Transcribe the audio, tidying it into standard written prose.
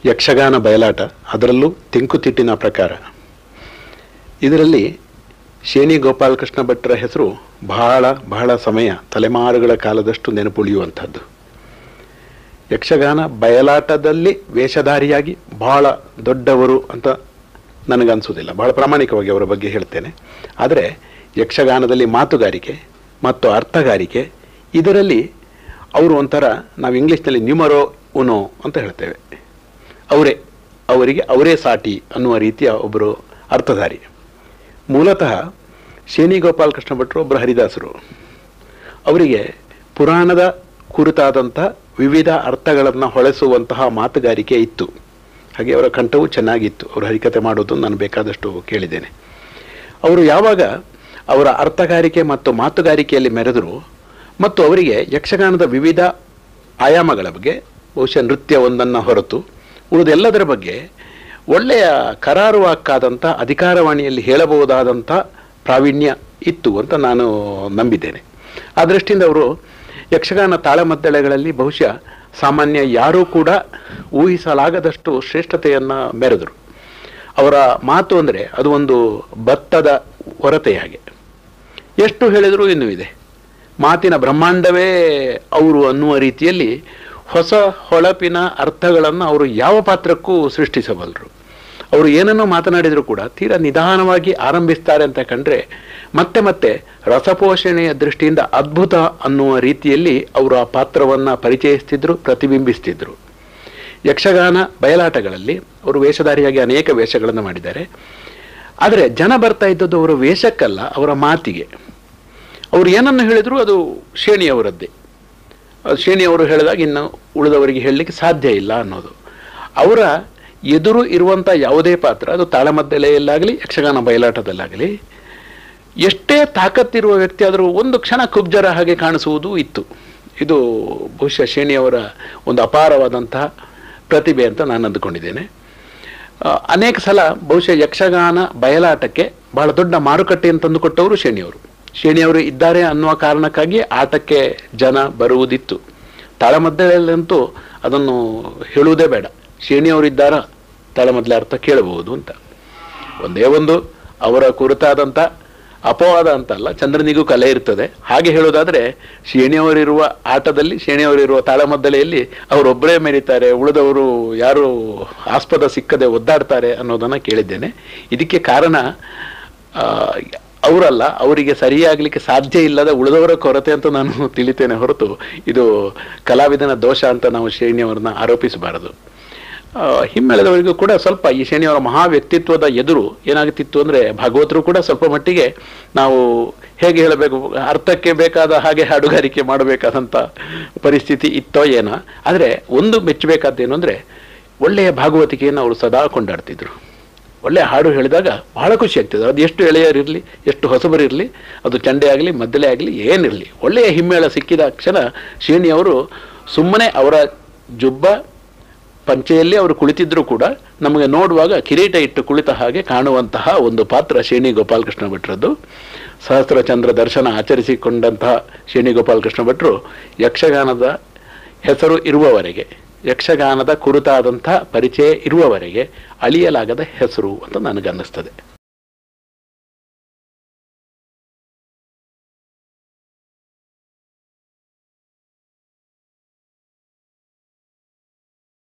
ಯಕ್ಷಗಾನ ಬಯಲಾಟ, ಅದರಲ್ಲೂ ತೆಂಕುತಿಟ್ಟಿನ ಪ್ರಕಾರ. ಇದರಲ್ಲಿ ಶೇಣಿ ಗೋಪಾಲಕೃಷ್ಣ ಭಟ್ರ ಹೆಸರು ಬಹಳ ಸಮಯ, ತಲೆಮಾರುಗಳ ಕಾಲದಷ್ಟು ನೆನಪುಳಿಯುವಂಥದ್ದು. ಯಕ್ಷಗಾನ ಬಯಲಾಟದಲ್ಲಿ ವೇಷಧಾರಿಯಾಗಿ ಬಹಳ ದೊಡ್ಡವರು ಅಂತ ನನಗನ್ಸೋದಿಲ್ಲ, ಬಹಳ ಪ್ರಾಮಾಣಿಕವಾಗಿ ಅವರ ಬಗ್ಗೆ ಹೇಳ್ತೇನೆ. ಆದರೆ ಯಕ್ಷಗಾನದಲ್ಲಿ ಮಾತುಗಾರಿಕೆ ಮತ್ತು ಅರ್ಥಗಾರಿಕೆ, ಇದರಲ್ಲಿ ಅವರು ಒಂಥರ, ನಾವು ಇಂಗ್ಲೀಷ್ನಲ್ಲಿ ನ್ಯೂಮರೋ ಉನೋ ಅಂತ ಹೇಳ್ತೇವೆ, ಅವರಿಗೆ ಸಾಟಿ ಅನ್ನುವ ರೀತಿಯ ಒಬ್ಬರು ಅರ್ಥಧಾರಿ. ಮೂಲತಃ ಶೇಣಿ ಗೋಪಾಲಕೃಷ್ಣ ಭಟ್ರು ಒಬ್ಬರು ಹರಿದಾಸರು. ಅವರಿಗೆ ಪುರಾಣದ ಕುರಿತಾದಂಥ ವಿವಿಧ ಅರ್ಥಗಳನ್ನು ಹೊಳೆಸುವಂತಹ ಮಾತುಗಾರಿಕೆ ಇತ್ತು. ಹಾಗೆ ಅವರ ಕಂಠವೂ ಚೆನ್ನಾಗಿತ್ತು. ಅವರು ಹರಿಕತೆ ಮಾಡೋದು ನಾನು ಬೇಕಾದಷ್ಟು ಕೇಳಿದ್ದೇನೆ. ಅವರು ಯಾವಾಗ ಅವರ ಅರ್ಥಗಾರಿಕೆ ಮತ್ತು ಮಾತುಗಾರಿಕೆಯಲ್ಲಿ ಮೆರೆದರು ಮತ್ತು ಅವರಿಗೆ ಯಕ್ಷಗಾನದ ವಿವಿಧ ಆಯಾಮಗಳ ಬಗ್ಗೆ, ಬಹುಶಃ ನೃತ್ಯ ಒಂದನ್ನು ಹೊರತು ಉಳಿದೆಲ್ಲದರ ಬಗ್ಗೆ ಒಳ್ಳೆಯ ಕರಾರುವಾಕ್ಕಾದಂಥ ಅಧಿಕಾರವಾಣಿಯಲ್ಲಿ ಹೇಳಬಹುದಾದಂಥ ಪ್ರಾವೀಣ್ಯ ಇತ್ತು ಅಂತ ನಾನು ನಂಬಿದ್ದೇನೆ. ಆ ದೃಷ್ಟಿಯಿಂದ ಅವರು ಯಕ್ಷಗಾನ ತಾಳಮದ್ದಳೆಗಳಲ್ಲಿ ಬಹುಶಃ ಸಾಮಾನ್ಯ ಯಾರೂ ಕೂಡ ಊಹಿಸಲಾಗದಷ್ಟು ಶ್ರೇಷ್ಠತೆಯನ್ನು ಮೆರೆದರು. ಅವರ ಮಾತು ಅಂದರೆ ಅದು ಒಂದು ಭತ್ತದ ಹೊರತೆಯಾಗೆ, ಎಷ್ಟು ಹೇಳಿದರೂ ಇನ್ನೂ ಇದೆ. ಮಾತಿನ ಬ್ರಹ್ಮಾಂಡವೇ ಅವರು ಅನ್ನುವ ರೀತಿಯಲ್ಲಿ ಹೊಸ ಹೊಳಪಿನ ಅರ್ಥಗಳನ್ನು ಅವರು ಯಾವ ಪಾತ್ರಕ್ಕೂ ಸೃಷ್ಟಿಸಬಲ್ಲರು. ಅವರು ಏನನ್ನೋ ಮಾತನಾಡಿದರೂ ಕೂಡ ತೀರಾ ನಿಧಾನವಾಗಿ ಆರಂಭಿಸ್ತಾರೆ ಅಂತ ಕಂಡ್ರೆ ಮತ್ತೆ ರಸಪೋಷಣೆಯ ದೃಷ್ಟಿಯಿಂದ ಅದ್ಭುತ ಅನ್ನುವ ರೀತಿಯಲ್ಲಿ ಅವರು ಆ ಪಾತ್ರವನ್ನು ಪರಿಚಯಿಸ್ತಿದ್ರು, ಪ್ರತಿಬಿಂಬಿಸ್ತಿದ್ರು. ಯಕ್ಷಗಾನ ಬಯಲಾಟಗಳಲ್ಲಿ ಅವರು ವೇಷಧಾರಿಯಾಗಿ ಅನೇಕ ವೇಷಗಳನ್ನು ಮಾಡಿದ್ದಾರೆ. ಆದರೆ ಜನ ಬರ್ತಾ ಇದ್ದದ್ದು ಅವರ ವೇಷಕ್ಕಲ್ಲ, ಅವರ ಮಾತಿಗೆ. ಅವರು ಏನನ್ನು ಹೇಳಿದ್ರು ಅದು ಶೇಣಿಯವರದ್ದೇ. ಶೇಣಿಯವರು ಹೇಳಿದಾಗ ಇನ್ನು ಉಳಿದವರಿಗೆ ಹೇಳಲಿಕ್ಕೆ ಸಾಧ್ಯ ಇಲ್ಲ ಅನ್ನೋದು. ಅವರ ಎದುರು ಇರುವಂಥ ಯಾವುದೇ ಪಾತ್ರ, ಅದು ತಾಳಮದ್ದಳೆಯಲ್ಲಾಗಲಿ ಯಕ್ಷಗಾನ ಬಯಲಾಟದಲ್ಲಾಗಲಿ, ಎಷ್ಟೇ ತಾಕತ್ತಿರುವ ವ್ಯಕ್ತಿ ಆದರೂ ಒಂದು ಕ್ಷಣ ಕುಬ್ಜರ ಹಾಗೆ ಕಾಣಿಸುವುದು ಇತ್ತು. ಇದು ಬಹುಶಃ ಶೇಣಿಯವರ ಒಂದು ಅಪಾರವಾದಂತಹ ಪ್ರತಿಭೆ ಅಂತ ನಾನು ಅಂದುಕೊಂಡಿದ್ದೇನೆ. ಅನೇಕ ಸಲ ಬಹುಶಃ ಯಕ್ಷಗಾನ ಬಯಲಾಟಕ್ಕೆ ಬಹಳ ದೊಡ್ಡ ಮಾರುಕಟ್ಟೆಯನ್ನು ತಂದುಕೊಟ್ಟವರು ಶೇಣಿಯವರು. ಶೇಣಿಯವರು ಇದ್ದಾರೆ ಅನ್ನುವ ಕಾರಣಕ್ಕಾಗಿ ಆಟಕ್ಕೆ ಜನ ಬರುವುದಿತ್ತು. ತಾಳಮದ್ದಳೆಯಲ್ಲಂತೂ ಅದನ್ನು ಹೇಳುವುದೇ ಬೇಡ, ಶೇಣಿಯವರಿದ್ದಾರ ತಾಳಮದ್ದಳೆ ಅರ್ಥ ಕೇಳಬಹುದು ಅಂತ. ಒಂದೇ ಒಂದು ಅವರ ಕುರಿತಾದಂಥ ಅಪವಾದ ಅಂತಲ್ಲ, ಚಂದ್ರನಿಗೂ ಕಲೆ ಇರ್ತದೆ. ಹಾಗೆ ಹೇಳೋದಾದರೆ ಶೇಣಿಯವರಿರುವ ಆಟದಲ್ಲಿ, ಶೇಣಿಯವರಿರುವ ತಾಳಮದ್ದಳೆಯಲ್ಲಿ ಅವರೊಬ್ಬರೇ ಮೆರೀತಾರೆ, ಉಳಿದವರು ಯಾರು ಆಸ್ಪದ ಸಿಕ್ಕದೆ ಒದ್ದಾಡ್ತಾರೆ ಅನ್ನೋದನ್ನು ಕೇಳಿದ್ದೇನೆ. ಇದಕ್ಕೆ ಕಾರಣ ಅವರಲ್ಲ, ಅವರಿಗೆ ಸರಿಯಾಗಲಿಕ್ಕೆ ಸಾಧ್ಯ ಇಲ್ಲದ ಉಳಿದವರ ಕೊರತೆ ಅಂತ ನಾನು ತಿಳಿತೇನೆ ಹೊರತು ಇದು ಕಲಾವಿದನ ದೋಷ ಅಂತ ನಾವು ಶೇಣಿಯವರನ್ನ ಆರೋಪಿಸಬಾರದು. ಹಿಮ್ಮೆಳೆದವರಿಗೂ ಕೂಡ ಸ್ವಲ್ಪ ಈ ಶೇಣಿಯವರ ಮಹಾ ವ್ಯಕ್ತಿತ್ವದ ಎದುರು ಏನಾಗುತ್ತಿತ್ತು ಅಂದರೆ, ಭಾಗವತರು ಕೂಡ ಸ್ವಲ್ಪ ಮಟ್ಟಿಗೆ ನಾವು ಹೇಗೆ ಹೇಳಬೇಕು, ಅರ್ಥಕ್ಕೆ ಬೇಕಾದ ಹಾಗೆ ಹಾಡುಗಾರಿಕೆ ಮಾಡಬೇಕಾದಂಥ ಪರಿಸ್ಥಿತಿ ಇತ್ತೋ ಏನೋ. ಆದರೆ ಒಂದು ಮೆಚ್ಚಬೇಕಾದ್ದೇನು ಅಂದರೆ, ಒಳ್ಳೆಯ ಭಾಗವತಿಕೆಯನ್ನು ಅವರು ಸದಾ ಕೊಂಡಾಡ್ತಿದ್ರು. ಒಳ್ಳೆಯ ಹಾಡು ಹೇಳಿದಾಗ ಬಹಳ ಖುಷಿ ಆಗ್ತದೆ. ಅದು ಎಷ್ಟು ಎಳೆಯರಿರಲಿ, ಎಷ್ಟು ಹೊಸಬರಿರಲಿ, ಅದು ಚಂಡೆ ಆಗಲಿ ಮದ್ದಲೆ ಆಗಲಿ ಏನಿರಲಿ, ಒಳ್ಳೆಯ ಹಿಮ್ಮೇಳ ಸಿಕ್ಕಿದ ಕ್ಷಣ ಶೇಣಿಯವರು ಸುಮ್ಮನೆ ಅವರ ಜುಬ್ಬ ಪಂಚೆಯಲ್ಲಿ ಅವರು ಕುಳಿತಿದ್ರು ಕೂಡ ನಮಗೆ ನೋಡುವಾಗ ಕಿರೀಟ ಇಟ್ಟು ಕುಳಿತ ಹಾಗೆ ಕಾಣುವಂತಹ ಒಂದು ಪಾತ್ರ ಶೇಣಿ ಗೋಪಾಲಕೃಷ್ಣ ಭಟ್ರದ್ದು. ಸಹಸ್ರಚಂದ್ರ ದರ್ಶನ ಆಚರಿಸಿಕೊಂಡಂತಹ ಶೇಣಿ ಗೋಪಾಲಕೃಷ್ಣ ಭಟ್ರು ಯಕ್ಷಗಾನದ ಹೆಸರು ಇರುವವರೆಗೆ, ಯಕ್ಷಗಾನದ ಕುರಿತಾದಂಥ ಪರಿಚಯ ಇರುವವರೆಗೆ ಅಳಿಯಲಾಗದ ಹೆಸರು ಅಂತ ನನಗನ್ನಿಸ್ತದೆ.